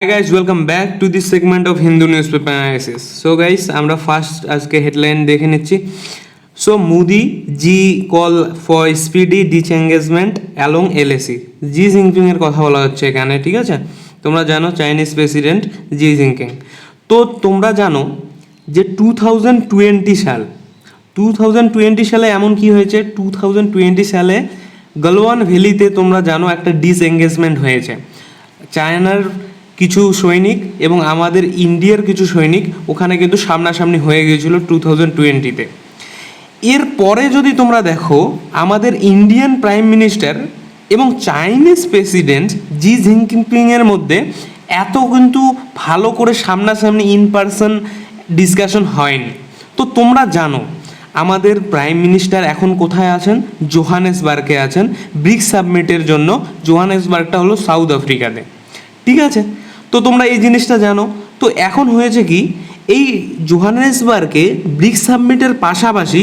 Hey guys, welcome back to this segment of Hindu newspaper analysis. So guys, আমরা first আজকে headline দেখে নিচ্ছি। So Modi ji call for speedy disengagement along LAC. Xi Jinping এর কথা বলা হচ্ছে এখানে, ঠিক আছে? তোমরা জানো চাইনিজ প্রেসিডেন্ট জি জিনপিং। তো তোমরা জানো যে 2020 সালে এমন কি হয়েছে, 2020 সালে গলওয়ান ভ্যালিতে তোমরা জানো একটা ডিসএঙ্গেজমেন্ট হয়েছে। চায়নার কিছু সৈনিক এবং আমাদের ইন্ডিয়ার কিছু সৈনিক ওখানে কিন্তু সামনাসামনি হয়ে গিয়েছিল 2020-তে। এরপরে যদি তোমরা দেখো আমাদের ইন্ডিয়ান প্রাইম মিনিস্টার এবং চাইনিজ প্রেসিডেন্ট জি জিনপিংয়ের মধ্যে এত কিন্তু ভালো করে সামনাসামনি ইন পারসন ডিসকাশন হয়নি। তো তোমরা জানো আমাদের প্রাইম মিনিস্টার এখন কোথায় আছেন? জোহানেসবার্গে আছেন ব্রিক্স সাবমিটের জন্য। জোহানেসবার্গটা হলো সাউথ আফ্রিকাতে, ঠিক আছে? তো তোমরা এই জিনিসটা জানো। তো এখন হয়েছে কি, এই জোহানেসবার্গে ব্রিক্স সাবমিটের পাশাপাশি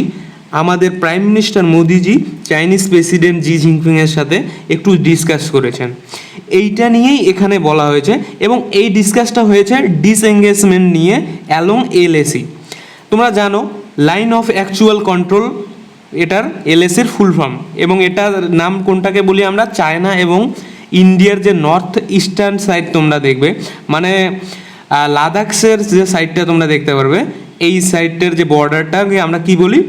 আমাদের প্রাইম মিনিস্টার মোদিজি চাইনিজ প্রেসিডেন্ট জি জিনপিংয়ের সাথে একটু ডিসকাস করেছেন। এইটা নিয়েই এখানে বলা হয়েছে এবং এই ডিসকাসটা হয়েছে ডিসএঙ্গেজমেন্ট নিয়ে অ্যালং এলএসি। তোমরা জানো লাইন অফ অ্যাকচুয়াল কন্ট্রোল এটার এলএসির ফুল ফর্ম, এবং এটার নাম কোনটাকে বলি আমরা? চায়না এবং ইন্ডিয়ার যে নর্থ ইস্টার্ন সাইড তোমরা দেখবে, মানে লাদাখের যে সাইডটা তোমরা দেখতে পারবে, এই সাইডটার যে বর্ডারটাকে আমরা কি বলি?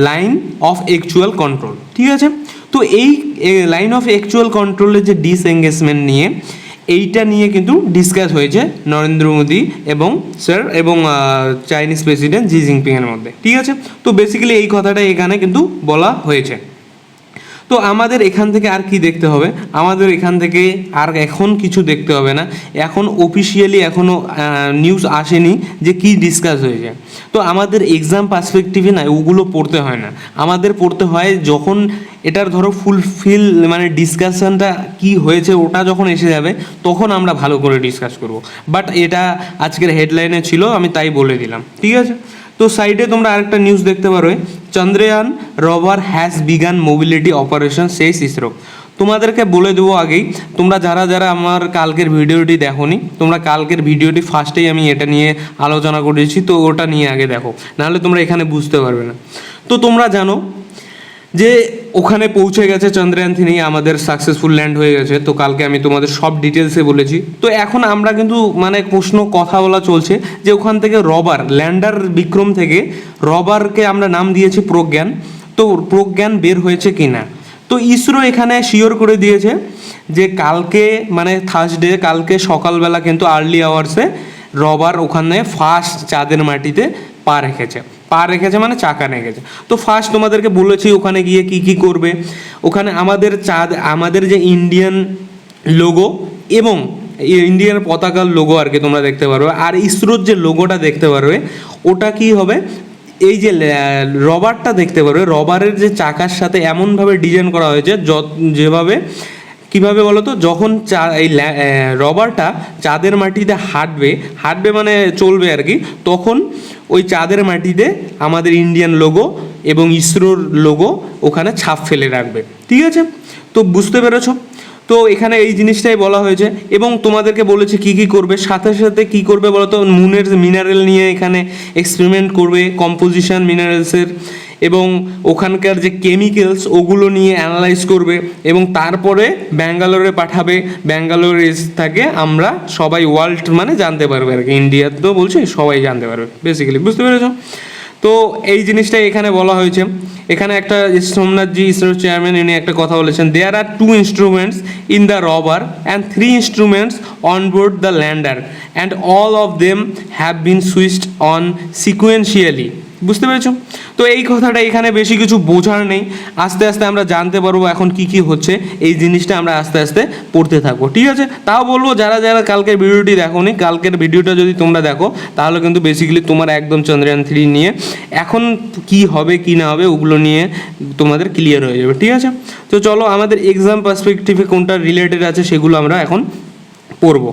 লাইন অফ অ্যাকচুয়াল কন্ট্রোল, ঠিক আছে? তো এই লাইন অফ অ্যাকচুয়াল কন্ট্রোলের যে ডিসএঙ্গেজমেন্ট নিয়ে এইটা নিয়ে কিন্তু ডিসকাস হয়েছে নরেন্দ্র মোদী এবং এবং চাইনিজ প্রেসিডেন্ট জি জিনপিংয়ের মধ্যে, ঠিক আছে? তো বেসিক্যালি এই কথাটা এখানে কিন্তু বলা হয়েছে। তো আমাদের এখান থেকে আর কি দেখতে হবে? আমাদের এখান থেকে আর এখন কিছু দেখতে হবে না। এখন অফিসিয়ালি এখনও নিউজ আসেনি যে কি ডিসকাস হয়েছে। তো আমাদের এক্সাম পার্সপেক্টিভে না ওগুলো পড়তে হয় না, আমাদের পড়তে হয় যখন এটার ধরো ফুলফিল মানে ডিসকাশনটা কি হয়েছে ওটা যখন এসে যাবে তখন আমরা ভালো করে ডিসকাস করব। বাট এটা আজকের হেডলাইনে ছিল, আমি তাই বলে দিলাম, ঠিক আছে? তো সাইডে তোমরা আরেকটা নিউজ দেখতে পারো, Chandrayaan rover has began mobility operation শেষ ইসরো। তোমাদেরকে বলে দেবো আগেই, তোমরা যারা যারা আমার কালকের ভিডিওটি দেখোনি, তোমরা কালকের ভিডিওটি ফার্স্টেই আমি এটা নিয়ে আলোচনা করেছি, তো ওটা নিয়ে আগে দেখো, নাহলে তোমরা এখানে বুঝতে পারবে না। তো তোমরা জানো যে ওখানে পৌঁছে গেছে চন্দ্রয়ান-3, আমাদের সাকসেসফুল ল্যান্ড হয়ে গেছে। তো কালকে আমি তোমাদের সব ডিটেলসে বলেছি। তো এখন আমরা কিন্তু মানে কথা বলা চলছে যে ওখান থেকে রবার ল্যান্ডার বিক্রম থেকে রবারকে আমরা নাম দিয়েছি প্রজ্ঞান। তো প্রজ্ঞান বের হয়েছে কি না, তো ইসরো এখানে শিওর করে দিয়েছে যে কালকে মানে থার্সডে, কালকে সকালবেলা কিন্তু আর্লি আওয়ার্সে রবার ওখানে ফার্স্ট চাঁদের মাটিতে পা রেখেছে মানে চাকা রেখেছে। তো ফার্স্ট তোমাদেরকে বলেছি ওখানে গিয়ে কি কি করবে। ওখানে আমাদের আমাদের যে ইন্ডিয়ান লোগো এবং ইন্ডিয়ার পতাকার লোগো আর কি তোমরা দেখতে পারবে, আর ইসরোর যে লোগোটা দেখতে পারবে ওটা কি হবে, এই যে রবারটা দেখতে পারবে, রবারের যে চাকার সাথে এমনভাবে ডিজাইন করা হয়েছে যেভাবে কীভাবে বলো তো, যখন এই রবারটা চাঁদের মাটিতে হাঁটবে মানে চলবে আর কি, তখন ওই চাঁদের মাটিতে আমাদের ইন্ডিয়ান লোগো এবং ইসরোর লোগো ওখানে ছাপ ফেলে রাখবে, ঠিক আছে? তো বুঝতে পেরেছো? তো এখানে এই জিনিসটাই বলা হয়েছে এবং তোমাদেরকে বলেছে কি কি করবে, সাথে সাথে কি করবে বলো তো, মুনের মিনারেল নিয়ে এখানে এক্সপেরিমেন্ট করবে, কম্পোজিশন মিনারেলসের এবং ওখানকার যে কেমিক্যালস ওগুলো নিয়ে অ্যানালাইজ করবে এবং তারপরে ব্যাঙ্গালোরে পাঠাবে। ব্যাঙ্গালোর থেকে আমরা সবাই ওয়ার্ল্ড মানে জানতে পারবে আর কি, ইন্ডিয়া তো বলছি সবাই জানতে পারবে বেসিক্যালি, বুঝতে পেরেছো? তো এই জিনিসটাই এখানে বলা হয়েছে। এখানে একটা সোমনাথজি ইসরোর চেয়ারম্যান ইনি একটা কথা বলেছেন, there are 2 instruments in the রবার and 3 instruments on board the lander and all of them have been switched on sequentially. বুঝতে পেরেছো? তো এই কথাটা এখানে বেশি কিছু বোঝার নেই, আস্তে আস্তে আমরা জানতে পারবো এখন কি কি হচ্ছে, এই জিনিসটা আমরা আস্তে আস্তে পড়তে থাকবো, ঠিক আছে? তাও বলবো যারা যারা কালকের ভিডিওটি দেখোনি, কালকের ভিডিওটা যদি তোমরা দেখো তাহলে কিন্তু বেসিক্যালি তোমার একদম চন্দ্রয়ান-3 নিয়ে এখন কি হবে কি না হবে ওগুলো নিয়ে তোমাদের ক্লিয়ার হয়ে যাবে, ঠিক আছে? তো চলো আমাদের এক্সাম পার্সপেক্টিভে কোনটা রিলেটেড আছে সেগুলো আমরা এখন পড়বো।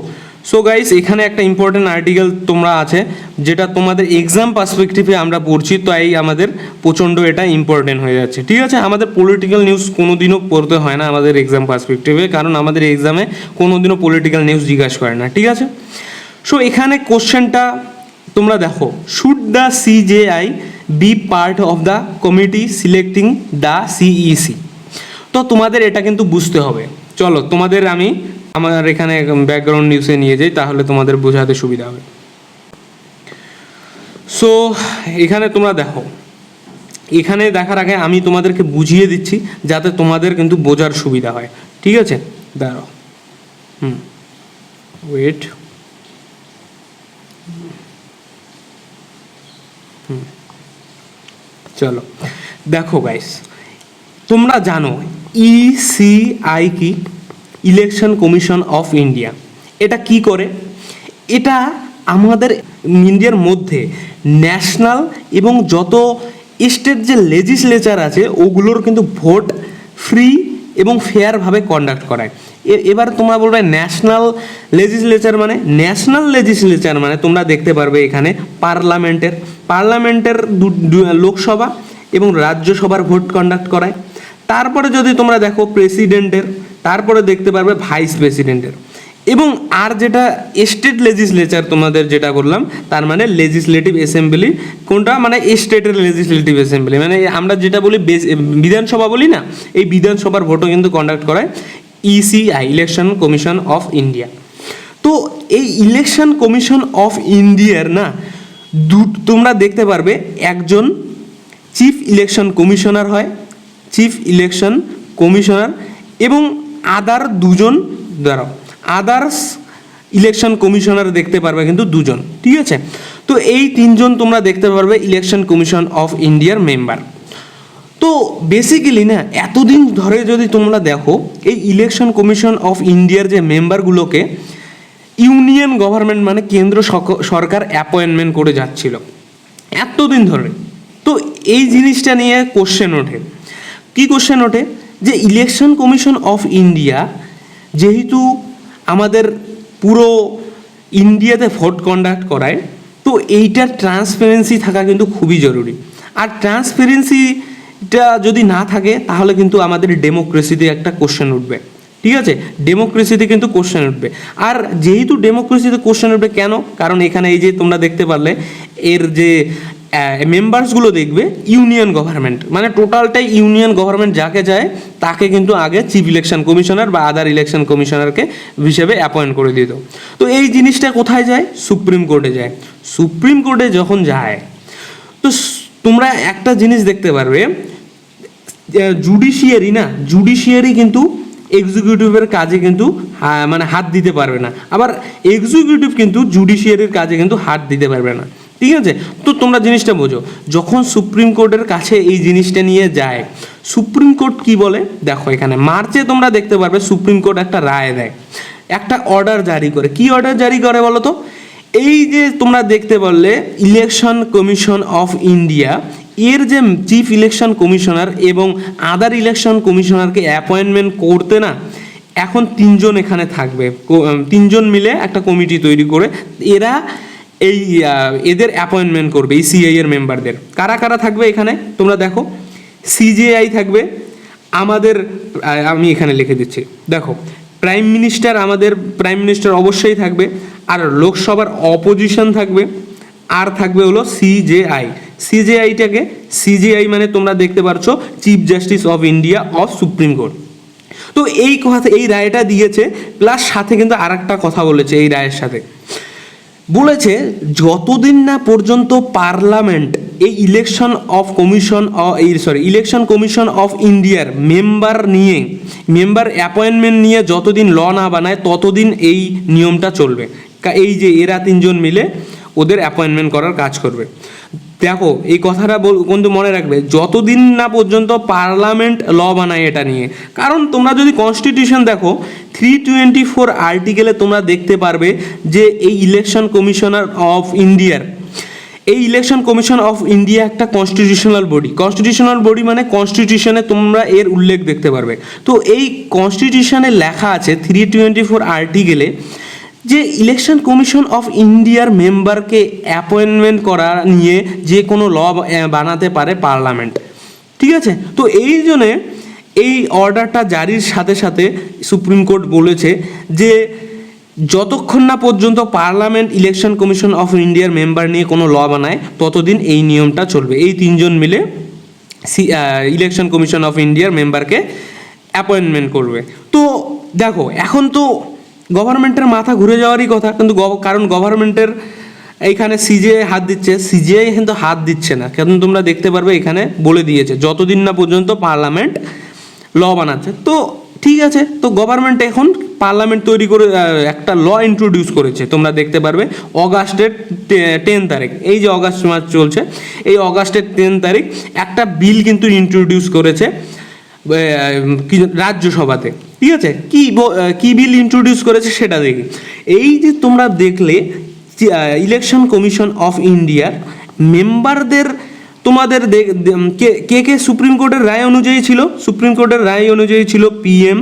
সো গাইস, এখানে একটা ইম্পর্টেন্ট আর্টিকেল তোমরা আছে যেটা তোমাদের এক্সাম পার্সপেক্টিভে আমরা পড়ছি, তাই আমাদের প্রচণ্ড এটা ইম্পর্টেন্ট হয়ে যাচ্ছে। ঠিক আছে, আমাদের পলিটিক্যাল নিউজ কোনোদিনও পড়তে হয় না আমাদের এক্সাম পার্সপেক্টিভে, কারণ আমাদের এক্সামে কোনোদিনও পলিটিক্যাল নিউজ জিজ্ঞাসা করে না। ঠিক আছে, সো এখানে কোশ্চেনটা তোমরা দেখো, should the CJI be part of the committee selecting the CEC. তো তোমাদের এটা কিন্তু বুঝতে হবে। চলো তোমাদের আমি আমার এখানে ব্যাকগ্রাউন্ড নিউজে নিয়ে যাই, তাহলে তোমাদের বোঝাতে সুবিধা হবে। সো এখানে তোমরা দেখো, এখানে দেখার আগে আমি তোমাদেরকে বুঝিয়ে দিচ্ছি যাতে তোমাদের কিন্তু বোঝার সুবিধা হয়। ঠিক আছে, দাঁড়াও, ওয়েট, চলো দেখো গাইস, তোমরা জানো ইসিআই কি, ইলেকশন কমিশন অফ ইন্ডিয়া। এটা কি করে? এটা আমাদের ইন্ডিয়ার মধ্যে ন্যাশনাল এবং যত স্টেট যে লেজিসলেচার আছে ওগুলোর কিন্তু ভোট ফ্রি এবং ফেয়ারভাবে কন্ডাক্ট করায়। এবার তোমরা বলবে ন্যাশনাল লেজিসলেচার মানে তোমরা দেখতে পারবে এখানে পার্লামেন্টের লোকসভা এবং রাজ্যসভার ভোট কন্ডাক্ট করায়। তারপরে যদি তোমরা দেখো প্রেসিডেন্টের, তারপরে দেখতে পারবে ভাইস প্রেসিডেন্টের, এবং আর যেটা স্টেট লেজিসলেচার তোমাদের যেটা বললাম তার মানে লেজিসলেটিভ অ্যাসেম্বলি। কোনটা? মানে স্টেটের লেজিসলেটিভ অ্যাসেম্বলি, মানে আমরা যেটা বলি বিধানসভা বলি না, এই বিধানসভার ভোটও কিন্তু কন্ডাক্ট করায় ECI, election commission of India. তো এই ইলেকশন কমিশন অফ ইন্ডিয়ার না তোমরা দেখতে পারবে একজন চিফ ইলেকশন কমিশনার হয়, চিফ ইলেকশন কমিশনার, এবং আদার্স ইলেকশন কমিশনার দেখতে পারবে কিন্তু দুজন। ঠিক আছে, তো এই তিনজন তোমরা দেখতে পারবে ইলেকশন কমিশন অফ ইন্ডিয়ার মেম্বার। তো বেসিক্যালি না এতদিন ধরে যদি তোমরা দেখো এই ইলেকশন কমিশন অফ ইন্ডিয়ার যে মেম্বারগুলোকে ইউনিয়ন গভর্নমেন্ট মানে কেন্দ্র সরকার অ্যাপয়েন্টমেন্ট করে যাচ্ছিল এতদিন ধরে। তো এই জিনিসটা নিয়ে কোশ্চেন ওঠে, কি কোশ্চেন ওঠে যে ইলেকশন কমিশন অফ ইন্ডিয়া যেহেতু আমাদের পুরো ইন্ডিয়াতে ভোট কন্ডাক্ট করায়, তো এইটার ট্রান্সপারেন্সি থাকা কিন্তু খুবই জরুরি। আর ট্রান্সপারেন্সিটা যদি না থাকে তাহলে কিন্তু আমাদের ডেমোক্রেসিতে একটা কোশ্চেন উঠবে। ঠিক আছে, ডেমোক্রেসিতে কিন্তু কোশ্চেন উঠবে। আর যেহেতু ডেমোক্রেসিতে কোশ্চেন উঠবে কেন? কারণ এখানে এই যে তোমরা দেখতে পারলে এর যে মেম্বার্সগুলো দেখবে ইউনিয়ন গভর্নমেন্ট, মানে টোটালটাই ইউনিয়ন গভর্নমেন্ট যাকে যায় তাকে কিন্তু আগে চিফ ইলেকশন কমিশনার বা আদার ইলেকশন কমিশনারকে হিসেবে অ্যাপয়েন্ট করে দিত। তো এই জিনিসটা কোথায় যায়? সুপ্রিম কোর্টে যায়। সুপ্রিম কোর্টে যখন যায় তো তোমরা একটা জিনিস দেখতে পারবে, জুডিশিয়ারি কিন্তু এক্সিকিউটিভের কাজে কিন্তু মানে হাত দিতে পারবে না, আবার এক্সিকিউটিভ কিন্তু জুডিশিয়ারির কাজে কিন্তু হাত দিতে পারবে না। ঠিক আছে, তো তোমরা জিনিসটা বোঝো, যখন সুপ্রিম কোর্টের কাছে এই জিনিসটা নিয়ে যায়, সুপ্রিম কোর্ট কি বলে দেখো, এখানে মার্চে তোমরা দেখতে পারবে সুপ্রিম কোর্ট একটা রায় দেয়, একটা অর্ডার জারি করে। কি অর্ডার জারি করে বলো তো? এই যে তোমরা দেখতে পারলে ইলেকশন কমিশন অফ ইন্ডিয়া এর যে চিফ ইলেকশন কমিশনার এবং আদার ইলেকশন কমিশনারকে অ্যাপয়েন্টমেন্ট করতে না এখন তিনজন এখানে থাকবে, তিনজন মিলে একটা কমিটি তৈরি করে এরা এদের অ্যাপয়েন্টমেন্ট করবে ইসিআই এর মেম্বারদের। কারা কারা থাকবে এখানে তোমরা দেখো, সিজেআই থাকবে, আমি এখানে লিখে দিচ্ছি দেখো, আমাদের প্রাইম মিনিস্টার অবশ্যই থাকবে, আর লোকসভার অপোজিশন থাকবে, আর থাকবে হলো সিজেআই মানে তোমরা দেখতে পারছো chief justice of India of supreme court. তো এই রায়টা দিয়েছে, প্লাস সাথে কিন্তু আর একটা কথা বলেছে, এই রায়ের সাথে বলেছে যতদিন না পর্যন্ত পার্লামেন্ট এই ইলেকশন কমিশন অফ ইন্ডিয়ার মেম্বার অ্যাপয়েন্টমেন্ট নিয়ে যতদিন ল না বানায় ততদিন এই নিয়মটা চলবে। এই যে এরা তিনজন মিলে ওদের অ্যাপয়েন্টমেন্ট করার কাজ করবে। দেখো এই কথাটা কিন্তু মনে রাখবে, যতদিন না পর্যন্ত পার্লামেন্ট ল বানায় এটা নিয়ে। কারণ তোমরা যদি কনস্টিটিউশন দেখো 324 আর্টিকেলে তোমরা দেখতে পারবে যে এই ইলেকশন কমিশন অফ ইন্ডিয়া একটা কনস্টিটিউশনাল বডি মানে কনস্টিটিউশনে তোমরা এর উল্লেখ দেখতে পারবে। তো এই কনস্টিটিউশনে লেখা আছে 324 আর্টিকেলে যে ইলেকশন কমিশন অফ ইন্ডিয়ার মেম্বারকে অ্যাপয়েন্টমেন্ট করা নিয়ে যে কোনো ল বানাতে পারে পার্লামেন্ট, ঠিক আছে। তো এই জন্যে এই অর্ডারটা জারির সাথে সাথে সুপ্রিম কোর্ট বলেছে যে যতক্ষণ না পর্যন্ত পার্লামেন্ট ইলেকশন কমিশন অফ ইন্ডিয়ার মেম্বার নিয়ে কোনো ল বানায় ততদিন এই নিয়মটা চলবে। এই তিনজন মিলে ইলেকশন কমিশন অফ ইন্ডিয়ার মেম্বারকে অ্যাপয়েন্টমেন্ট করবে। তো দেখো এখন তো গভর্নমেন্টের মাথা ঘুরে যাওয়ারই কথা, কিন্তু কারণ গভর্নমেন্টের এইখানে সিজিআই হাত দিচ্ছে, সিজিআই কিন্তু হাত দিচ্ছে না, কারণ তোমরা দেখতে পারবে এখানে বলে দিয়েছে যতদিন না পর্যন্ত পার্লামেন্ট ল বানাচ্ছে। তো ঠিক আছে, তো গভর্নমেন্ট এখন পার্লামেন্ট তৈরি করে একটা ল ইন্ট্রোডিউস করেছে, তোমরা দেখতে পারবে অগাস্টের 10 তারিখ, এই যে অগাস্ট মাস চলছে, এই অগাস্টের 10 তারিখ একটা বিল কিন্তু ইন্ট্রোডিউস করেছে রাজ্যসভাতে, ঠিক আছে। কি বিল ইন্ট্রোডিউস করেছে সেটা দেখি। এই যে তোমরা দেখলে ইলেকশন কমিশন অফ ইন্ডিয়ার মেম্বারদের তোমাদের কে কে সুপ্রিম কোর্টের রায় অনুযায়ী ছিল, সুপ্রিম কোর্টের রায় অনুযায়ী ছিল পিএম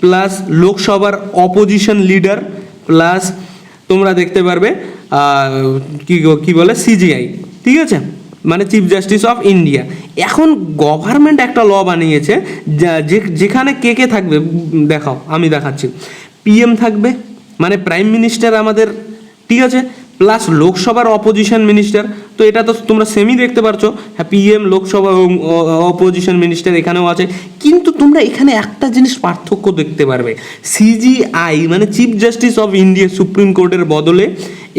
প্লাস লোকসভার অপোজিশন লিডার প্লাস তোমরা দেখতে পারবে কি বলে সিজিআই, ঠিক আছে, মানে চিফ জাস্টিস অফ ইন্ডিয়া। এখন গভর্নমেন্ট একটা ল বানিয়েছে যেখানে কে কে থাকবে, দেখাও আমি দেখাচ্ছি। পিএম থাকবে মানে প্রাইম মিনিস্টার আমাদের, ঠিক আছে, প্লাস লোকসভার অপোজিশন মিনিস্টার। তো এটা তো তোমরা সেমই দেখতে পারছো, হ্যাঁ পিএম লোকসভা অপোজিশন মিনিস্টার এখানেও আছে। কিন্তু তোমরা এখানে একটা জিনিস পার্থক্য দেখতে পারবে, সিজিআই মানে chief justice of India supreme কোর্টের বদলে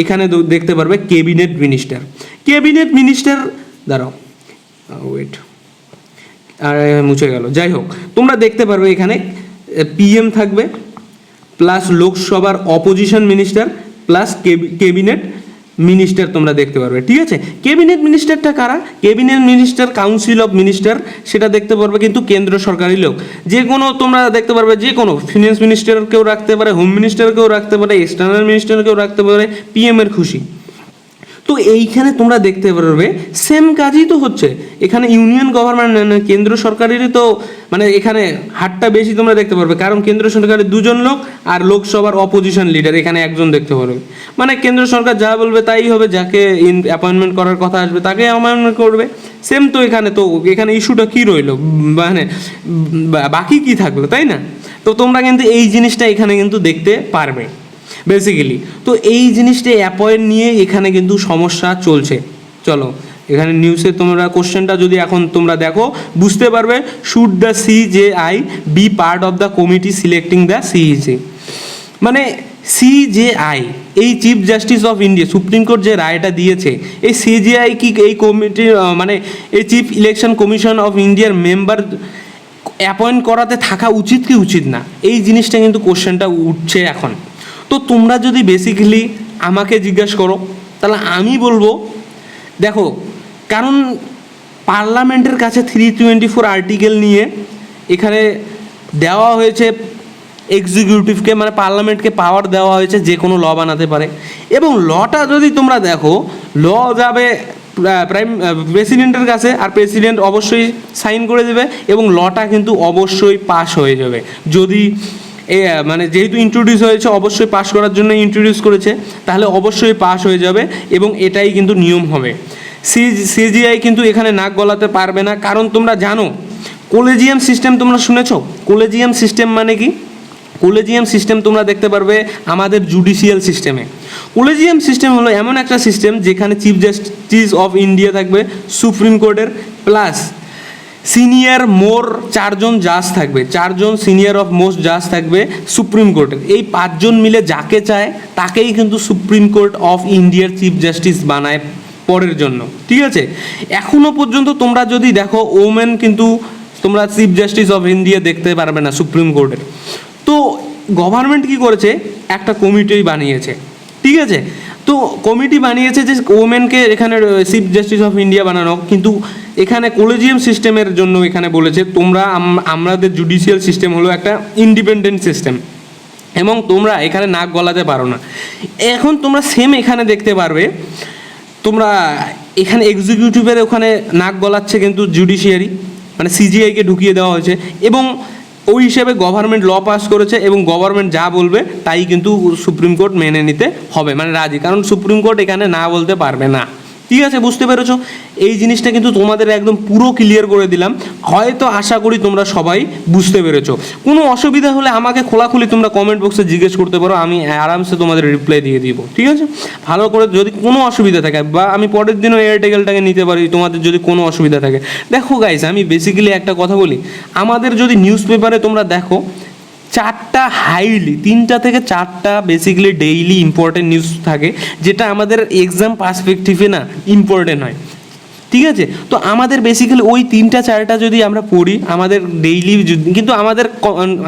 এখানে দেখতে পারবে ক্যাবিনেট মিনিস্টার। ক্যাবিনেট মিনিস্টার দাঁড়াও ওয়েট আর মুছে গেল, যাই হোক তোমরা দেখতে পারবে এখানে পিএম থাকবে প্লাস লোকসভার opposition minister plus cabinet minister তোমরা দেখতে পারবে, ঠিক আছে। ক্যাবিনেট মিনিস্টারটা কারা? Cabinet minister council of minister, সেটা দেখতে পারবে কিন্তু কেন্দ্র সরকারি লোক। যে কোনো তোমরা দেখতে পারবে যে কোনো ফিনান্স মিনিস্টারকেও রাখতে পারে, হোম মিনিস্টারকেও রাখতে পারে, এক্সটার্নাল মিনিস্টারকেও রাখতে পারে, পিএমের খুশি। তো এইখানে তোমরা দেখতে পারবে সেম কাজই তো হচ্ছে এখানে, ইউনিয়ন গভর্নমেন্ট কেন্দ্র সরকারেরই তো মানে এখানে হারটা বেশি তোমরা দেখতে পারবে, কারণ কেন্দ্র সরকারের 2 জন লোক আর লোকসভার অপোজিশন লিডার এখানে 1 জন দেখতে পারবে। মানে কেন্দ্র সরকার যা বলবে তাই হবে, যাকে অ্যাপয়েন্টমেন্ট করার কথা আসবে তাকে অ্যাপয়েন্টমেন্ট করবে। সেম তো এখানে ইস্যুটা কী রইলো, মানে বাকি কি থাকলো, তাই না? তো তোমরা কিন্তু এই জিনিসটা এখানে কিন্তু দেখতে পারবে বেসিক্যালি। তো এই জিনিসটা অ্যাপয়েন্ট নিয়ে এখানে কিন্তু সমস্যা চলছে। চলো এখানে নিউজে তোমরা কোশ্চেনটা যদি এখন তোমরা দেখো বুঝতে পারবে, should the CJI be part of the committee selecting the CEC. মানে সিজেআই এই chief justice of India supreme court যে রায়টা দিয়েছে, এই সিজেআই কি এই কমিটির মানে এই চিফ ইলেকশন কমিশন অফ ইন্ডিয়ার মেম্বার অ্যাপয়েন্ট করাতে থাকা উচিত কি উচিত না, এই জিনিসটা কিন্তু কোশ্চেনটা উঠছে এখন। তো তোমরা যদি বেসিক্যালি আমাকে জিজ্ঞাসা করো তাহলে আমি বলবো দেখো, কারণ পার্লামেন্টের কাছে 324 আর্টিকেল নিয়ে এখানে দেওয়া হয়েছে এক্সিকিউটিভকে, মানে পার্লামেন্টকে পাওয়ার দেওয়া হয়েছে যে কোনো ল বানাতে পারে। এবং লটা যদি তোমরা দেখো, ল যাবে প্রেসিডেন্টের কাছে, আর প্রেসিডেন্ট অবশ্যই সাইন করে দেবে এবং লটা কিন্তু অবশ্যই পাস হয়ে যাবে। যদি মানে যেহেতু ইন্ট্রোডিউস হয়েছে অবশ্যই পাস করার জন্য ইন্ট্রোডিউস করেছে, তাহলে অবশ্যই পাস হয়ে যাবে এবং এটাই কিন্তু নিয়ম হবে। সিজিআই কিন্তু এখানে নাক গলাতে পারবে না, কারণ তোমরা জানো কলেজিয়াম সিস্টেম তোমরা শুনেছো। কলেজিয়াম সিস্টেম মানে কি? কলেজিয়াম সিস্টেম তোমরা দেখতে পারবে আমাদের জুডিশিয়াল সিস্টেমে। কলেজিয়াম সিস্টেম হলো এমন একটা সিস্টেম যেখানে চিফ জাস্টিস অফ ইন্ডিয়া থাকবে সুপ্রিম কোর্টের, প্লাস সিনিয়র মোর 4 জন জাজ থাকবে, 4 জন সিনিয়র অফ মোস্ট জাজ থাকবে সুপ্রিম কোর্টের। এই 5 জন মিলে যাকে চায় তাকেই কিন্তু সুপ্রিম কোর্ট অফ ইন্ডিয়ার চিফ জাস্টিস বানায় পরের জন্য, ঠিক আছে। এখনও পর্যন্ত তোমরা যদি দেখো ওমেন কিন্তু তোমরা চিফ জাস্টিস অফ ইন্ডিয়া দেখতে পারবে না সুপ্রিম কোর্টের। তো গভর্নমেন্ট কি করেছে, একটা কমিটি বানিয়েছে, ঠিক আছে। তো কমিটি বানিয়েছে যে ওমেনকে এখানে চিফ জাস্টিস অফ ইন্ডিয়া বানানো, কিন্তু এখানে কলেজিয়াম সিস্টেমের জন্য এখানে বলেছে তোমরা আমাদের জুডিশিয়াল সিস্টেম হলো একটা ইন্ডিপেন্ডেন্ট সিস্টেম এবং তোমরা এখানে নাক গলাতে পারো না। এখন তোমরা সেম এখানে দেখতে পারবে, তোমরা এখানে এক্সিকিউটিভের ওখানে নাক গলাচ্ছে কিন্তু জুডিশিয়ারি, মানে সিজিআইকে ঢুকিয়ে দেওয়া হয়েছে। এবং ওই হিসেবে গভর্নমেন্ট ল পাস করেছে এবং গভর্নমেন্ট যা বলবে তাই কিন্তু সুপ্রিম কোর্ট মেনে নিতে হবে, মানে রাজি, কারণ সুপ্রিম কোর্ট এখানে না বলতে পারবে না। ঠিক আছে, বুঝতে পেরেছো? এই জিনিসটা কিন্তু তোমাদের একদম পুরো ক্লিয়ার করে দিলাম, হয়তো আশা করি তোমরা সবাই বুঝতে পেরেছো। কোনো অসুবিধা হলে আমাকে খোলাখুলি তোমরা কমেন্ট বক্সে জিজ্ঞেস করতে পারো, আমি আরামসে তোমাদের রিপ্লাই দিয়ে দিব। ঠিক আছে, ভালো করে যদি কোনো অসুবিধা থাকে, বা আমি পরের দিনও এয়ারটেলটাকে নিতে পারি তোমাদের যদি কোনো অসুবিধা থাকে। দেখো গাইস, আমি বেসিক্যালি একটা কথা বলি, আমাদের যদি নিউজ পেপারে তোমরা দেখো 4টা হাইলি 3টা থেকে 4টা বেসিক্যালি ডেইলি ইম্পর্টেন্ট নিউজ থাকে, যেটা আমাদের এক্সাম পার্সপেক্টিভে না ইম্পর্টেন্ট হয়। ঠিক আছে, তো আমাদের বেসিক্যালি ওই 3টা 4টা যদি আমরা পড়ি আমাদের ডেইলি, কিন্তু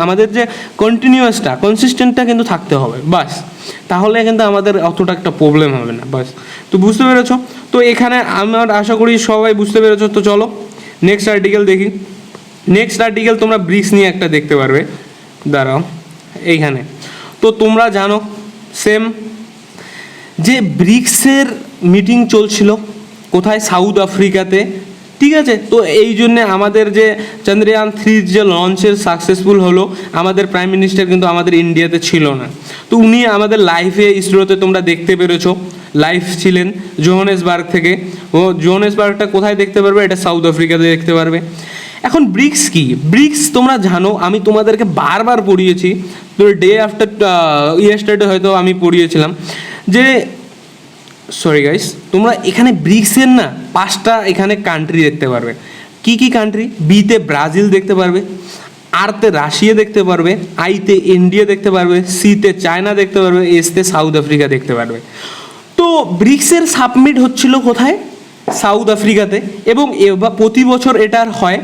আমাদের যে কনসিস্টেন্টটা কিন্তু থাকতে হবে, বাস, তাহলে কিন্তু আমাদের অতটা একটা প্রবলেম হবে না, বাস। তো বুঝতে পেরেছো? তো এখানে আমার আশা করি সবাই বুঝতে পেরেছো। তো চলো নেক্সট আর্টিকেল দেখি। নেক্সট আর্টিকেল তোমরা ব্রিক্স নিয়ে একটা দেখতে পারবে, দাঁড়াও এইখানে। তো তোমরা জানো সেম যে ব্রিক্সের মিটিং চলছিল কোথায়, সাউথ আফ্রিকাতে। ঠিক আছে, তো এই জন্যে আমাদের যে চন্দ্রয়ান-3 যে লঞ্চের সাকসেসফুল হলো, আমাদের প্রাইম মিনিস্টার কিন্তু আমাদের ইন্ডিয়াতে ছিল না। তো উনি আমাদের লাইফে ইসরোতে তোমরা দেখতে পেরেছো লাইভ ছিলেন জোহানেসবার্গ থেকে। ও জোহানেসবার্গটা কোথায় দেখতে পারবে, এটা সাউথ আফ্রিকাতে দেখতে পারবে। এখন ব্রিক্স কি? ব্রিক্স তোমরা জানো, আমি তোমাদেরকে বারবার পড়িয়েছি, তো ডে আফটার ইয়েস্টারডে হয়তো আমি পড়িয়েছিলাম যে, সরি গাইস, তোমরা এখানে ব্রিক্সের না 5টা এখানে কান্ট্রি দেখতে পারবে। কি কি কান্ট্রি? বিতে ব্রাজিল দেখতে পারবে, আরতে রাশিয়া দেখতে পারবে, আইতে ইন্ডিয়া দেখতে পারবে, সিতে চায়না দেখতে পারবে, এসতে সাউথ আফ্রিকা দেখতে পারবে। তো ব্রিক্সের সাবমিট হচ্ছিল কোথায়? সাউথ আফ্রিকাতে, এবং প্রতি বছর এটার হয়,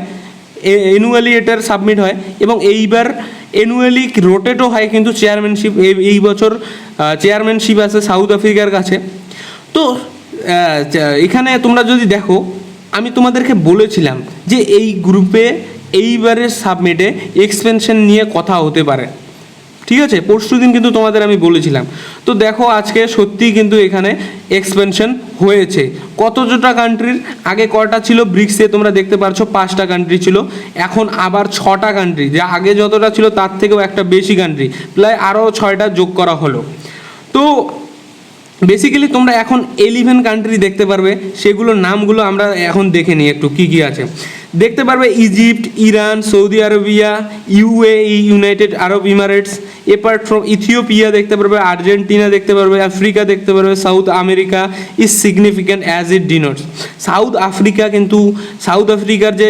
অ্যানুয়ালি এটার সাবমিট হয়, এবং এইবার অ্যানুয়ালি রোটেটও হয়, কিন্তু চেয়ারম্যানশিপ এই বছর চেয়ারম্যানশিপ আছে সাউথ আফ্রিকার কাছে। তো এখানে তোমরা যদি দেখো, আমি তোমাদেরকে বলেছিলাম যে এই গ্রুপে এইবারের সাবমিটে এক্সপেনশন নিয়ে কথা হতে পারে। ঠিক আছে, পরশু দিন কিন্তু তোমাদের আমি বলেছিলাম। তো দেখো আজকে সত্যিই কিন্তু এখানে এক্সপেনশন হয়েছে। কতটা কান্ট্রির? আগে কটা ছিল ব্রিক্সে তোমরা দেখতে পাচ্ছ, 5টা কান্ট্রি ছিল, এখন আবার 6টা কান্ট্রি, যা আগে যতটা ছিল তার থেকেও একটা বেশি কান্ট্রি, প্রায় আরও 6টা যোগ করা হলো। তো বেসিক্যালি তোমরা এখন 11 কান্ট্রি দেখতে পারবে, সেগুলোর নামগুলো আমরা এখন দেখে নিই একটু কী কী আছে। দেখতে পারবে Egypt, Iran, Saudi Arabia, UAE, United Arab Emirates, apart from Ethiopia দেখতে পারবে, আর্জেন্টিনা দেখতে পারবে, আফ্রিকা দেখতে পারবে, South America is significant as it denotes. South Africa কিন্তু, সাউথ আফ্রিকার যে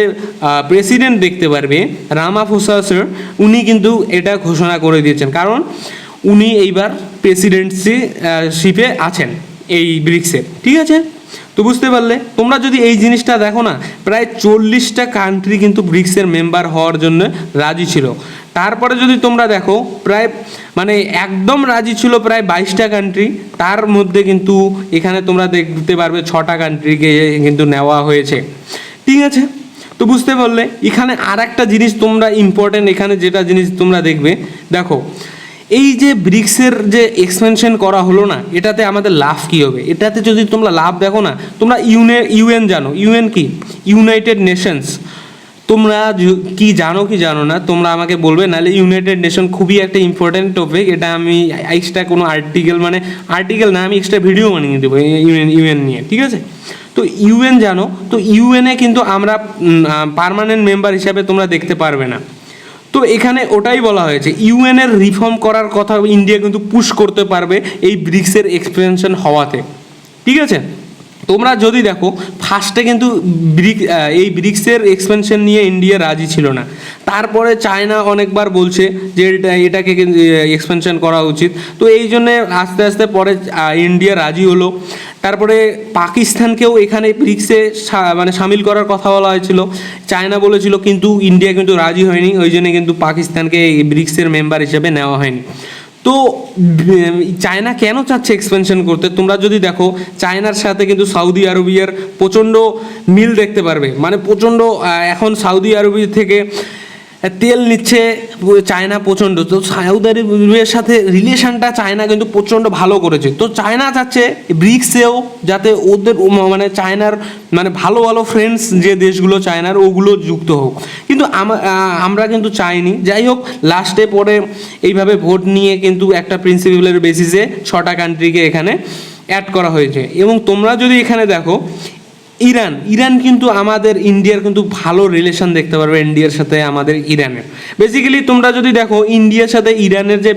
প্রেসিডেন্ট দেখতে পারবে রামাফোসা স্যার, উনি কিন্তু এটা ঘোষণা করে দিয়েছেন, কারণ উনি এইবার প্রেসিডেন্সিশিপে আছেন এই ব্রিক্সে। ঠিক আছে, তো বুঝতে পারলে তোমরা যদি এই জিনিসটা দেখো না, প্রায় 40টা কান্ট্রি কিন্তু ব্রিক্সের মেম্বার হওয়ার জন্য রাজি ছিল। তারপরে যদি তোমরা দেখো, প্রায় মানে একদম রাজি ছিল প্রায় 22টা কান্ট্রি, তার মধ্যে কিন্তু এখানে তোমরা দেখতে পারবে 6টা কান্ট্রিকে কিন্তু নেওয়া হয়েছে। ঠিক আছে, তো বুঝতে পারলে এখানে আর একটা জিনিস তোমরা ইম্পর্টেন্ট, এখানে যেটা জিনিস তোমরা দেখবে, দেখো এই যে ব্রিক্সের যে এক্সপেনশন করা হলো না, এটাতে আমাদের লাভ কী হবে? এটাতে যদি তোমরা লাভ দেখো না, তোমরা ইউএন জানো, ইউএন কি? United Nations. তোমরা কি জানো কি জানো না তোমরা আমাকে বলবে, নাহলে ইউনাইটেড নেশন খুবই একটা ইম্পর্টেন্ট টপিক, এটা আমি এক্সট্রা কোনো আর্টিকেল না, আমি এক্সট্রা ভিডিও বানিয়ে দেবো ইউএন নিয়ে। ঠিক আছে, তো ইউএন জানো, তো ইউএনে কিন্তু আমরা পার্মানেন্ট মেম্বার হিসাবে তোমরা দেখতে পারবে না। তো এখানে ওটাই বলা হয়েছে, ইউএনের রিফর্ম করার কথা ইন্ডিয়া কিন্তু পুশ করতে পারবে এই ব্রিক্সের এক্সপেনশন হওয়াতে। ঠিক আছে, তোমরা যদি দেখো ফার্স্টে কিন্তু এই ব্রিক্সের এক্সপেনশন নিয়ে ইন্ডিয়া রাজি ছিল না, তারপরে চায়না অনেকবার বলছে যে এটাকে এক্সপেনশন করা উচিত, তো এই জন্যে আস্তে আস্তে পরে ইন্ডিয়া রাজি হলো। তারপরে পাকিস্তানকেও এখানে ব্রিক্সে মানে সামিল করার কথা বলা হয়েছিল, চায়না বলেছিল, কিন্তু ইন্ডিয়া কিন্তু রাজি হয়নি, ওই জন্য কিন্তু পাকিস্তানকে এই ব্রিক্সের মেম্বার হিসেবে নেওয়া হয়নি। তো চায়না কেন চাচ্ছে এক্সপেনশন করতে? তোমরা যদি দেখো চায়নার সাথে কিন্তু সৌদি আরবিয়ার প্রচণ্ড মিল দেখতে পারবে, মানে প্রচণ্ড, এখন সৌদি আরবি থেকে তেল নিচ্ছে চায়না প্রচণ্ড, তো সাউদি আরবের সাথে রিলেশনটা চায়না কিন্তু প্রচণ্ড ভালো করেছে। তো চায়না চাচ্ছে ব্রিক্সেও যাতে ওদের মানে চায়নার মানে ভালো ভালো ফ্রেন্ডস যে দেশগুলো চায়নার ওগুলো যুক্ত হোক, কিন্তু আমরা কিন্তু চাইনি। যাই হোক, লাস্টে পরে এইভাবে ভোট নিয়ে কিন্তু একটা প্রিন্সিপালের বেসিসে 6টা কান্ট্রিকে এখানে অ্যাড করা হয়েছে। এবং তোমরা যদি এখানে দেখো ইরান কিন্তু আমাদের ইন্ডিয়ার কিন্তু ভালো রিলেশন দেখতে পারবে, ইন্ডিয়ার সাথে আমাদের ইরানের। বেসিক্যালি তোমরা যদি দেখো ইন্ডিয়ার সাথে ইরানের যে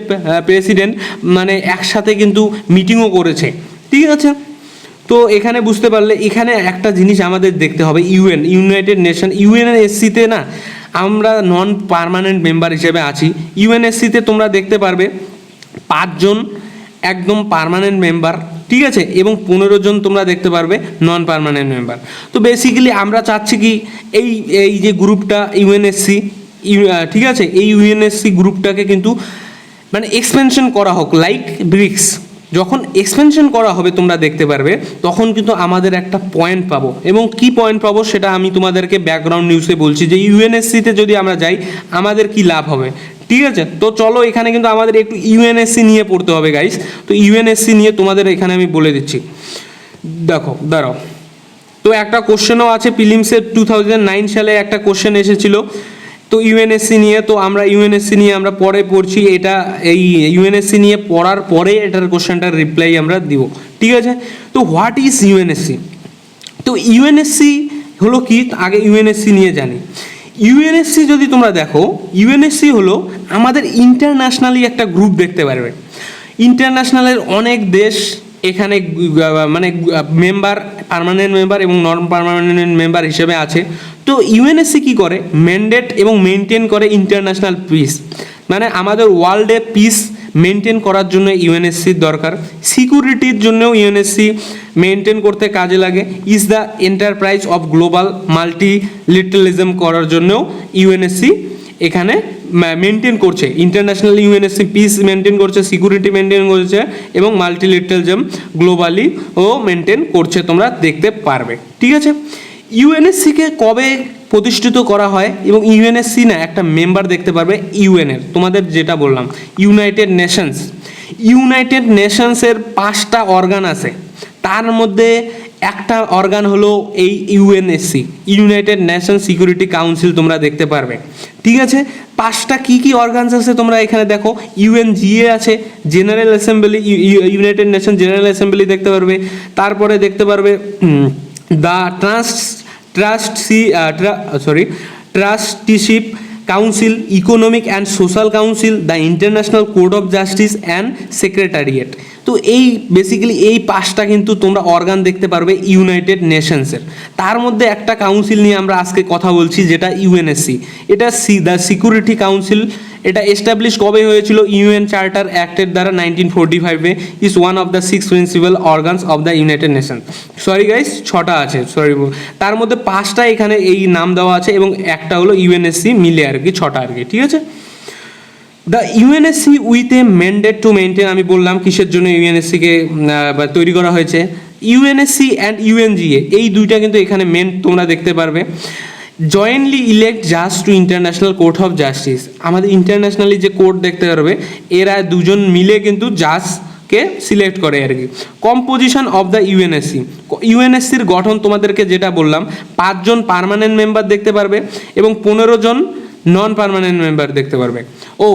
প্রেসিডেন্ট মানে একসাথে কিন্তু মিটিংও করেছে, ঠিক আছে। তো এখানে বুঝতে পারলে এখানে একটা জিনিস আমাদের দেখতে হবে, ইউনাইটেড নেশন ইউএনএসসিতে না আমরা নন পার্মানেন্ট মেম্বার হিসেবে আছি। ইউএনএসসিতে তোমরা দেখতে পারবে 5 জন একদম পার্মানেন্ট মেম্বার, ঠিক আছে, এবং 15 জন তোমরা দেখতে পারবে নন পার্মানেন্ট মেম্বার। তো বেসিক্যালি আমরা চাচ্ছি কি এই যে গ্রুপটা ইউএনএসসি, ঠিক আছে, এই ইউএনএসসি গ্রুপটাকে কিন্তু মানে এক্সপেনশন করা হোক লাইক ব্রিক্স। যখন এক্সপেনশন করা হবে তোমরা দেখতে পারবে তখন কিন্তু আমাদের একটা পয়েন্ট পাবো, এবং কি পয়েন্ট পাবো সেটা আমি তোমাদেরকে ব্যাকগ্রাউন্ড নিউজে বলছি যে ইউএনএসসিতে যদি আমরা যাই আমাদের কি লাভ হবে, ঠিক আছে। তো চলো এখানে কিন্তু আমাদের একটু ইউএনএসসি নিয়ে পড়তে হবে গাইস। তো ইউএনএসসি নিয়ে তোমাদের এখানে আমি বলে দিচ্ছি, দেখো দাঁড়াও। তো একটা কোশ্চেনও আছে প্রিলিমসে 2009 সালে একটা কোশ্চেন এসেছিল তো ইউএনএসসি নিয়ে। তো আমরা ইউএনএসসি নিয়ে আমরা পরে পড়ছি, এটা এই ইউএনএসসি নিয়ে পড়ার পরে এটার কোশ্চেনটার রিপ্লাই আমরা দিব, ঠিক আছে। তো হোয়াট ইজ ইউএনএসসি? তো ইউএনএসসি হলো কি, আগে ইউএনএসসি নিয়ে জানি। ইউএনএসসি যদি তোমরা দেখো, ইউএনএসসি হলো আমাদের ইন্টারন্যাশনালি একটা গ্রুপ দেখতে পারবে। ইন্টারন্যাশনালের অনেক দেশ এখানে মানে মেম্বার, পার্মানেন্ট মেম্বার এবং নন পার্মানেন্ট মেম্বার হিসেবে আছে। তো ইউএনএসসি কী করে, ম্যান্ডেট এবং মেনটেন করে ইন্টারন্যাশনাল পিস, মানে আমাদের ওয়ার্ল্ডে পিস মেনটেন করার জন্য ইউএনএসসির দরকার। সিকিউরিটির জন্যও ইউএনএসসি মেনটেন করতে কাজে লাগে। Is the enterprise of global multilateralism করার জন্যও ইউএনএসসি এখানে মেনটেন করছে। ইন্টারন্যাশনাল ইউএনএসসি পিস মেনটেন করছে, সিকিউরিটি মেনটেন করছে এবং মাল্টিলিটারালিজম গ্লোবালি ও মেনটেন করছে, তোমরা দেখতে পারবে, ঠিক আছে। ইউএনএসসিকে কবে প্রতিষ্ঠিত করা হয় এবং ইউএনএসসি না একটা মেম্বার দেখতে পারবে ইউএনের, তোমাদের যেটা বললাম ইউনাইটেড নেশনস। ইউনাইটেড নেশনসের 5টা অর্গান আছে, তার মধ্যে একটা অর্গান হলো এই UNSC, United nation security council, তোমরা দেখতে পারবে, ঠিক আছে। 5টা কি অর্গানস আছে তোমরা এখানে দেখো, ইউএনজিএ আছে, general assembly, United nation general assembly দেখতে পারবে। তারপরে দেখতে পারবে the trusteeship council, economic and social council, the international code of justice and secretariat. তো এই বেসিক্যালি এই 5টা কিন্তু তোমরা অর্গান দেখতে পারবে ইউনাইটেড নেশনসের। তার মধ্যে একটা কাউন্সিল নিয়ে আমরা আজকে কথা বলছি যেটা ইউএনএসসি। এটা দ্য সিকিউরিটি কাউন্সিল, এটা এস্টাবলিশ কবে হয়েছিল, ইউএন চার্টার অ্যাক্টের দ্বারা 1945-এ। Is one of the 6 principal organs of the United Nation. Sorry guys, 6টা আছে, সরি, তার মধ্যে 5টা এখানে এই নাম দেওয়া আছে এবং একটা হলো ইউএনএসসি মিলে আর কি, 6টা আর কি, ঠিক আছে। The UNSC with a mandate to maintain, আমি বললাম কিসের জন্য ইউএনএসসিকে তৈরি করা হয়েছে। ইউএনএসসি অ্যান্ড ইউএনজিএ এই দুইটা কিন্তু এখানে মেন তোমরা দেখতে পারবে। জয়েন্টলি ইলেক্ট জাজ two international court of justice, আমাদের ইন্টারন্যাশনালি যে কোর্ট দেখতে পারবে এরা দুজন মিলে কিন্তু জাজকে সিলেক্ট করে আর কি। কম্পোজিশন অফ দ্য ইউএনএসসি, ইউএনএসসির গঠন তোমাদেরকে যেটা বললাম, 5 জন পার্মানেন্ট মেম্বার দেখতে পারবে এবং 15 জন নন পার্মানেন্ট মেম্বার দেখতে পারবে। ও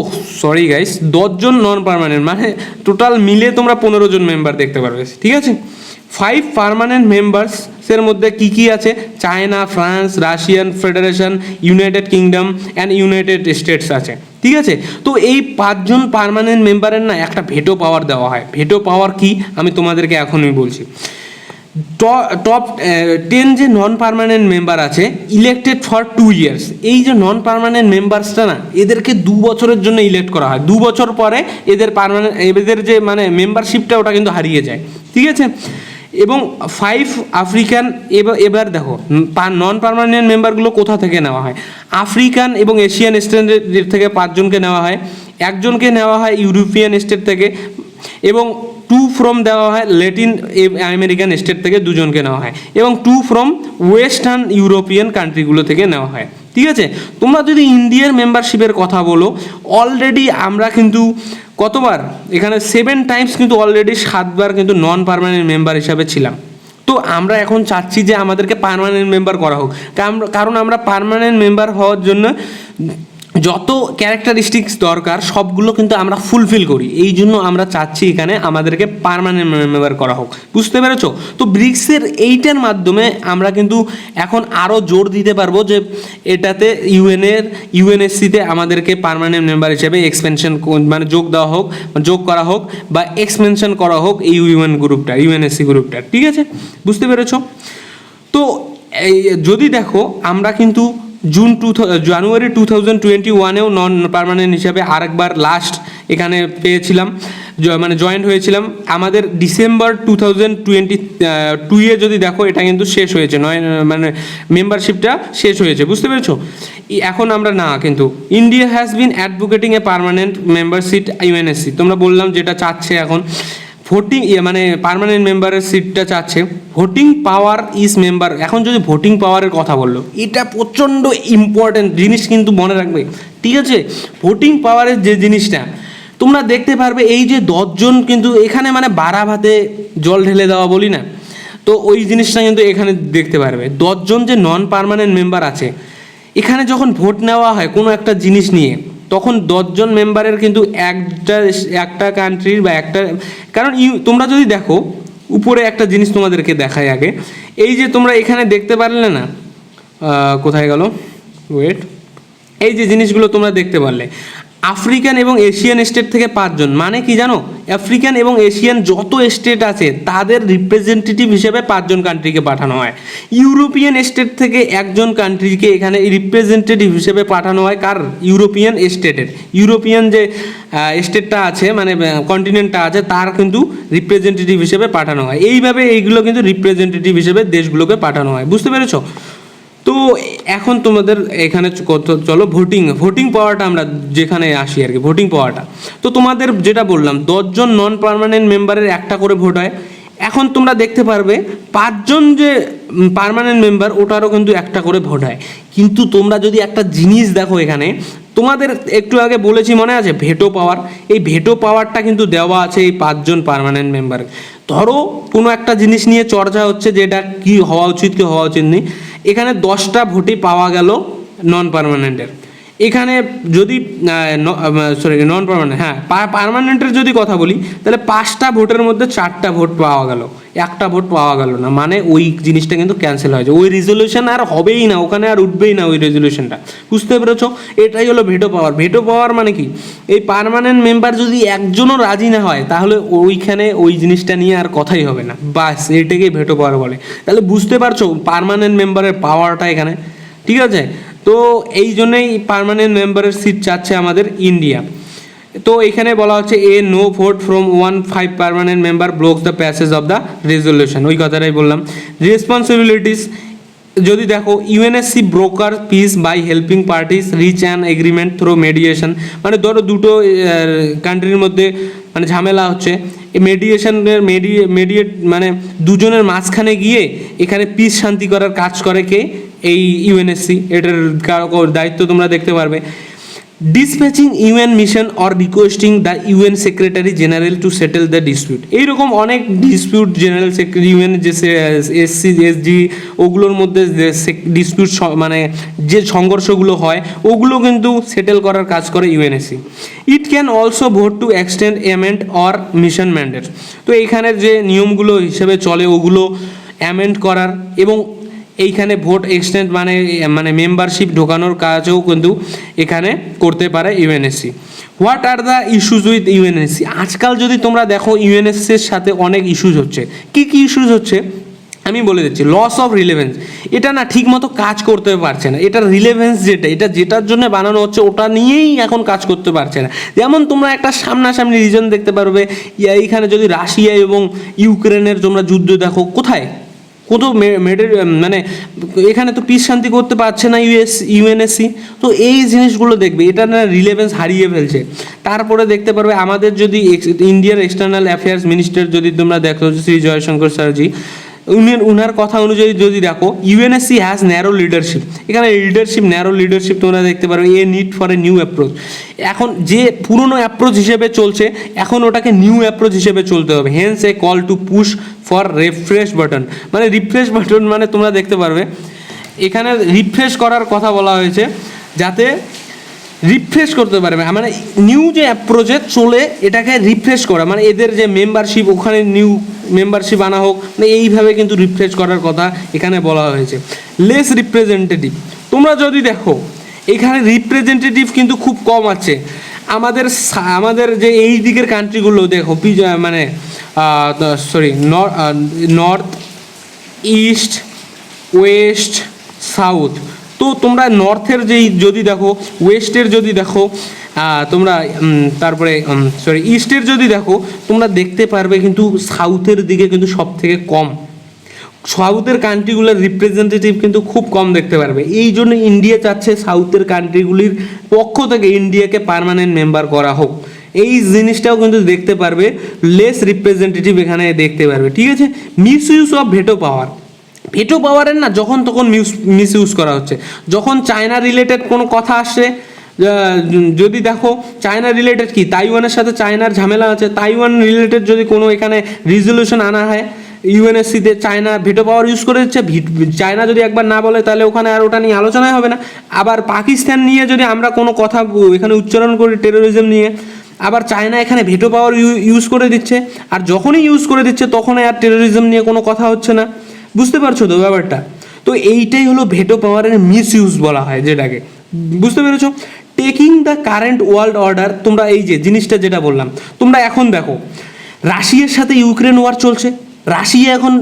সরি গাইস, 10 জন নন পার্মানেন্ট, মানে টোটাল মিলে তোমরা 15 জন মেম্বার দেখতে পারবে, ঠিক আছে। 5 পার্মানেন্ট মেম্বার্সের মধ্যে কি আছে, China, France, Russian federation, United kingdom and United states আছে, ঠিক আছে। তো এই 5 জন পার্মানেন্ট মেম্বারের না একটা ভেটো পাওয়ার দেওয়া হয়। ভেটো পাওয়ার কি আমি তোমাদেরকে এখনই বলছি। টপ 10 যে নন পার্মানেন্ট মেম্বার আছে ইলেক্টেড ফর 2 ইয়ার্স, এই যে নন পার্মানেন্ট মেম্বার্সটা না এদেরকে 2 বছরের জন্য ইলেক্ট করা হয়। 2 বছর পরে এদের যে মানে মেম্বারশিপটা ওটা কিন্তু হারিয়ে যায়, ঠিক আছে। এবং 5 আফ্রিকান, এবার দেখো নন পার্মানেন্ট মেম্বারগুলো কোথা থেকে নেওয়া হয়, আফ্রিকান এবং এশিয়ান স্টেট থেকে 5 জনকে নেওয়া হয়, 1 জনকে নেওয়া হয় ইউরোপিয়ান স্টেট থেকে এবং 2 ফ্রম দেওয়া হয় ল্যাটিন আমেরিকান স্টেট থেকে 2 জনকে নেওয়া হয় এবং 2 ফ্রম ওয়েস্টার্ন ইউরোপিয়ান কান্ট্রিগুলো থেকে নেওয়া হয়, ঠিক আছে। তোমরা যদি ইন্ডিয়ার মেম্বারশিপের কথা বলো, অলরেডি আমরা কিন্তু কতবার এখানে 7 টাইমস কিন্তু অলরেডি 7বার কিন্তু নন পার্মানেন্ট মেম্বার হিসাবে ছিলাম। তো আমরা এখন চাচ্ছি যে আমাদেরকে পার্মানেন্ট মেম্বার করা হোক, কারণ আমরা পার্মানেন্ট মেম্বার হওয়ার জন্য যত ক্যারেক্টারিস্টিক্স দরকার সবগুলো কিন্তু আমরা ফুলফিল করি, এই জন্য আমরা চাচ্ছি এখানে আমাদেরকে পার্মানেন্ট মেম্বার করা হোক। বুঝতে পেরেছো? তো ব্রিক্সের এইটার মাধ্যমে আমরা কিন্তু এখন আরও জোর দিতে পারবো যে এটাতে ইউএনএসসিতে আমাদেরকে পার্মানেন্ট মেম্বার হিসেবে এক্সপেনশন মানে যোগ করা হোক বা এক্সপেনশন করা হোক এই ইউএনএসসি গ্রুপটা। ঠিক আছে, বুঝতে পেরেছো? তো এই যদি দেখো আমরা কিন্তু জানুয়ারি 2021-এও নন পার্মানেন্ট হিসাবে আরেকবার লাস্ট এখানে পেয়েছিলাম, মানে জয়েন্ট হয়েছিলাম। আমাদের ডিসেম্বর 2022-এ যদি দেখো এটা কিন্তু শেষ হয়েছে, মানে মেম্বারশিপটা শেষ হয়েছে। বুঝতে পেরেছো? এখন আমরা না, কিন্তু India has been advocating a permanent membership UNSC. তোমরা বললাম যেটা চাচ্ছে এখন ভোটিং, মানে পার্মানেন্ট মেম্বারের সিটটা চাচ্ছে। ভোটিং পাওয়ার ইজ মেম্বার, এখন যদি ভোটিং পাওয়ারের কথা বললো, এটা প্রচণ্ড ইম্পর্টেন্ট জিনিস কিন্তু মনে রাখবে। ঠিক আছে, ভোটিং পাওয়ারের যে জিনিসটা তোমরা দেখতে পারবে, এই যে 10 জন কিন্তু এখানে মানে বাড়া ভাতে জল ঢেলে দেওয়া বলি না, তো ওই জিনিসটা কিন্তু এখানে দেখতে পারবে। 10 জন যে নন পার্মানেন্ট মেম্বার আছে, এখানে যখন ভোট নেওয়া হয় কোনো একটা জিনিস নিয়ে, তখন 10 জন মেম্বারের কিন্তু একটা কান্ট্রির বা একটা, কারণ তোমরা যদি দেখো উপরে একটা জিনিস তোমাদেরকে দেখায় আগে, এই যে তোমরা এখানে দেখতে পারলে না, কোথায় গেল, ওয়েট, এই যে জিনিসগুলো তোমরা দেখতে পারলে, আফ্রিকান এবং এশিয়ান স্টেট থেকে 5 জন, মানে কি জানো, আফ্রিকান এবং এশিয়ান যত স্টেট আছে তাদের রিপ্রেজেন্টেটিভ হিসেবে 5 জন কান্ট্রিকে পাঠানো হয়। ইউরোপিয়ান স্টেট থেকে 1 জন কান্ট্রিকে এখানে রিপ্রেজেন্টেটিভ হিসেবে পাঠানো হয়। কার? ইউরোপিয়ান স্টেটের, ইউরোপিয়ান যে স্টেটটা আছে মানে কন্টিনেন্টটা আছে তার কিন্তু রিপ্রেজেন্টেটিভ হিসেবে পাঠানো হয়। এইভাবে এইগুলো কিন্তু রিপ্রেজেন্টেটিভ হিসেবে দেশগুলোকে পাঠানো হয়। বুঝতে পেরেছো? তো এখন তোমাদের এখানে চলো ভোটিং পাওয়ারটা আমরা যেখানে আসি আর কি, ভোটিং পাওয়ারটা। তো তোমাদের যেটা বললাম 10 জন নন পার্মানেন্ট মেম্বারের একটা করে ভোট হয়। এখন তোমরা দেখতে পারবে 5 জন যে পার্মানেন্ট মেম্বার ওটারও কিন্তু একটা করে ভোট হয়। কিন্তু তোমরা যদি একটা জিনিস দেখো এখানে, তোমাদের একটু আগে বলেছি মনে আছে ভেটো পাওয়ার, এই ভেটো পাওয়ারটা কিন্তু দেওয়া আছে এই 5 জন পার্মানেন্ট মেম্বার। ধরো কোনো একটা জিনিস নিয়ে চর্চা হচ্ছে যে এটা কী হওয়া উচিত কি হওয়া উচিত নেই, এখানে 10টা ভোটই পাওয়া গেল নন পার্মানেন্টের। এখানে যদি নন পার্মানেন্ট, হ্যাঁ পার্মানেন্টের যদি কথা বলি, তাহলে 5টা ভোটের মধ্যে 4টা ভোট পাওয়া গেল, একটা ভোট পাওয়া গেল না, মানে ওই জিনিসটা কিন্তু ক্যান্সেল হয়েছে, ওই রেজলিউশন আর হবেই না, ওখানে আর উঠবেই না ওই রেজলিউশনটা। বুঝতে পেরেছো? এটাই হলো ভেটো পাওয়ার। ভেটো পাওয়ার মানে কি, এই পার্মানেন্ট মেম্বার যদি একজনও রাজি না হয় তাহলে ওইখানে ওই জিনিসটা নিয়ে আর কথাই হবে না, বাস এটাকেই ভেটো পাওয়ার বলে। তাহলে বুঝতে পারছো পার্মানেন্ট মেম্বারের পাওয়ারটা এখানে। ঠিক আছে, তো এই জন্যই পার্মানেন্ট মেম্বারের সিট চাচ্ছে আমাদের ইন্ডিয়া। তো এখানে বলা হচ্ছে no vote from 1/5 permanent member blocks the passage of the resolution, ওই কথাটাই বললাম। রেসপন্সিবিলিটিস যদি দেখো, UNSC broker peace by helping parties reach an agreement through mediation, মানে ধরো দুটো কান্ট্রির মধ্যে মানে ঝামেলা হচ্ছে, মেডিয়েট মানে দুজনের মাঝখানে গিয়ে এখানে পিস শান্তি করার কাজ করে কে? এই ইউএনএসসি। এটার দায়িত্ব তোমরা দেখতে পারবে। Dispatching UN mission or requesting the UN secretary general to settle the dispute, এইরকম অনেক ডিসপিউট জেনারেল ইউএন যে এসজি ওগুলোর মধ্যে ডিসপিউট মানে যে সংঘর্ষগুলো হয় ওগুলো কিন্তু সেটেল করার কাজ করে UNSC. It can also vote to extend amend or mission mandate, তো এইখানের যে নিয়মগুলো হিসেবে চলে ওগুলো অ্যামেন্ড করার এবং এইখানে ভোট এক্সটেন্ড মানে মেম্বারশিপ ঢোকানোর কাজও কিন্তু এখানে করতে পারে UNSC. What are the issues with UNSC? আজকাল যদি তোমরা দেখো ইউএনএসসির সাথে অনেক ইস্যুজ হচ্ছে। কী কী ইস্যুজ হচ্ছে আমি বলে দিচ্ছি। লস অফ রিলেভেন্স, এটা না ঠিক মতো কাজ করতে পারছে না, এটার রিলেভেন্স যেটার জন্য বানানো হচ্ছে ওটা নিয়েই এখন কাজ করতে পারছে না। যেমন তোমরা একটা সামনাসামনি রিজন দেখতে পারবে, এইখানে যদি রাশিয়া এবং ইউক্রেনের তোমরা যুদ্ধ দেখো, কোথায় মানে এখানে তো পিস শান্তি করতে পারছে না ইউএনএসসি। তো এই জিনিসগুলো দেখবে, এটা না রিলেভেন্স হারিয়ে ফেলছে। তারপরে দেখতে পারবে আমাদের যদি ইন্ডিয়ার এক্সটার্নাল অ্যাফেয়ার্স মিনিস্টার যদি তোমরা দেখো শ্রী জয়শঙ্কর স্যারজি, উনার কথা অনুযায়ী যদি দেখো, ইউএনএসসি হ্যাজ ন্যারো লিডারশিপ, এখানে ন্যারো লিডারশিপ তোমরা দেখতে পারো, এ need for a new approach. এখন যে পুরনো অ্যাপ্রোচ হিসেবে চলছে, এখন ওটাকে নিউ অ্যাপ্রোচ হিসেবে চলতে হবে। Hence a call to push for refresh button, মানে রিফ্রেশ বাটন মানে তোমরা দেখতে পারবে এখানে রিফ্রেশ করার কথা বলা হয়েছে, যাতে রিফ্রেশ করতে পারবে, মানে নিউ যে অ্যাপ্রোচে চলে এটাকে রিফ্রেশ করা, মানে এদের যে মেম্বারশিপ ওখানে নিউ মেম্বারশিপ আনা হোক, মানে এইভাবে কিন্তু রিফ্রেশ করার কথা এখানে বলা হয়েছে। লেস রিপ্রেজেন্টেটিভ, তোমরা যদি দেখো এখানে রিপ্রেজেন্টেটিভ কিন্তু খুব কম আছে। আমাদের যে এই দিকের কান্ট্রিগুলো দেখো, মানে নর্থ, ইস্ট, ওয়েস্ট, সাউথ, তো তোমরা নর্থের যেই যদি দেখো, ওয়েস্টের যদি দেখো, তোমরা তারপরে ইস্টের যদি দেখো, তোমরা দেখতে পারবে কিন্তু সাউথের দিকে কিন্তু সব থেকে কম, সাউথের কান্ট্রিগুলোর রিপ্রেজেন্টেটিভ কিন্তু খুব কম দেখতে পারবে। এই জন্য ইন্ডিয়া চাচ্ছে সাউথের কান্ট্রিগুলির পক্ষ থেকে ইন্ডিয়াকে পার্মানেন্ট মেম্বার করা হোক। এই জিনিসটাও কিন্তু দেখতে পারবে, লেস রিপ্রেজেন্টেটিভ এখানে দেখতে পারবে, ঠিক আছে। Miss use of veto power, veto পাওয়ারের না যখন তখন মিস ইউজ করা হচ্ছে। যখন চায়না রিলেটেড কোনো কথা আসছে, যদি দেখো চায়না রিলেটেড কি, তাইওয়ানের সাথে চায়নার ঝামেলা আছে, তাইওয়ান রিলেটেড যদি কোনো এখানে রিজলিউশন আনা হয় ইউএনএসসিতে, চায়না ভেটো পাওয়ার ইউজ করে দিচ্ছে। চায়না যদি একবার না বলে তাহলে ওখানে আর ওটা নিয়ে আলোচনাই হবে না। আবার পাকিস্তান নিয়ে যদি আমরা কোনো কথা এখানে উচ্চারণ করি টেরোরিজম নিয়ে, আবার চায়না এখানে ভেটো পাওয়ার ইউজ করে দিচ্ছে, আর যখনই ইউজ করে দিচ্ছে তখনই আর টেরোরিজম নিয়ে কোনো কথা হচ্ছে না। বুঝতে পারছো তো ব্যাপারটা? তো এইটাই হলো ভেটো পাওয়ারের মিস ইউজ বলা হয় যেটাকে, বুঝতে পেরেছো? Taking the current world order, তোমরা এই যে জিনিসটা যেটা বললাম, তোমরা এখন দেখো রাশিয়ার সাথে ইউক্রেন ওয়ার চলছে, রাশিয়া এখন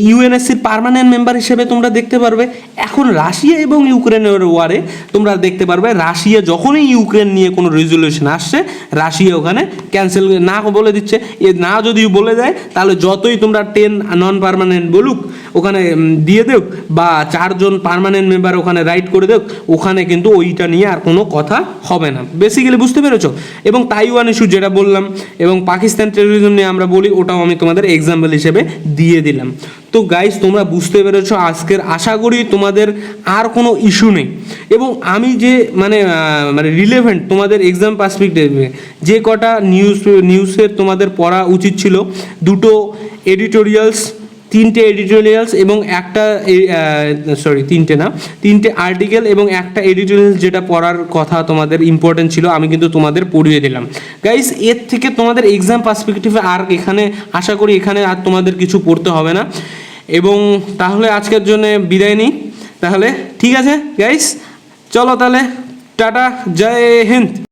ইউএনএসসির পার্মানেন্ট মেম্বার হিসেবে তোমরা দেখতে পারবে। এখন রাশিয়া এবং ইউক্রেনের ওয়ারে তোমরা দেখতে পারবে, রাশিয়া যখনই ইউক্রেন নিয়ে কোনো রেজলিউশন আসছে, রাশিয়া ওখানে ক্যান্সেল না বলে দিচ্ছে। না যদি বলে দেয় তাহলে যতই তোমরা 10 নন পার্মানেন্ট বলুক ওখানে দিয়ে দেও, বা 4 জন পার্মানেন্ট মেম্বার ওখানে রাইট করে দেও, ওখানে কিন্তু ওইটা নিয়ে আর কোনো কথা হবে না। বেসিক্যালি বুঝতে পেরেছো? এবং তাইওয়ান ইস্যু যেটা বললাম, এবং পাকিস্তান টেরোরিজম নিয়ে আমরা বলি, ওটাও আমি তোমাদের এক্সাম্পল হিসেবে দিয়ে দিলাম। তো গাইস তোমরা বুঝতে পেরেছো আজকের, আশা করি তোমাদের আর কোনো ইস্যু নেই। এবং আমি যে মানে রিলেভেন্ট তোমাদের এক্সাম পার্সপেক্টিভে যে কটা নিউজের তোমাদের পড়া উচিত ছিল, 2টো এডিটোরিয়ালস, 3টে এডিটোরিয়ালস এবং একটা 3টে আর্টিকেল এবং একটা এডিটোরিয়ালস যেটা পড়ার কথা তোমাদের ইম্পর্টেন্ট ছিল, আমি কিন্তু তোমাদের পড়িয়ে দিলাম। গাইস এর থেকে তোমাদের এক্সাম পার্সপেক্টিভে আর এখানে আশা করি এখানে আর তোমাদের কিছু পড়তে হবে না। এবং তাহলে আজকের জন্য বিদায় নিই তাহলে, ঠিক আছে গাইস, চলো তাহলে, টাটা, জয় হিন্দ।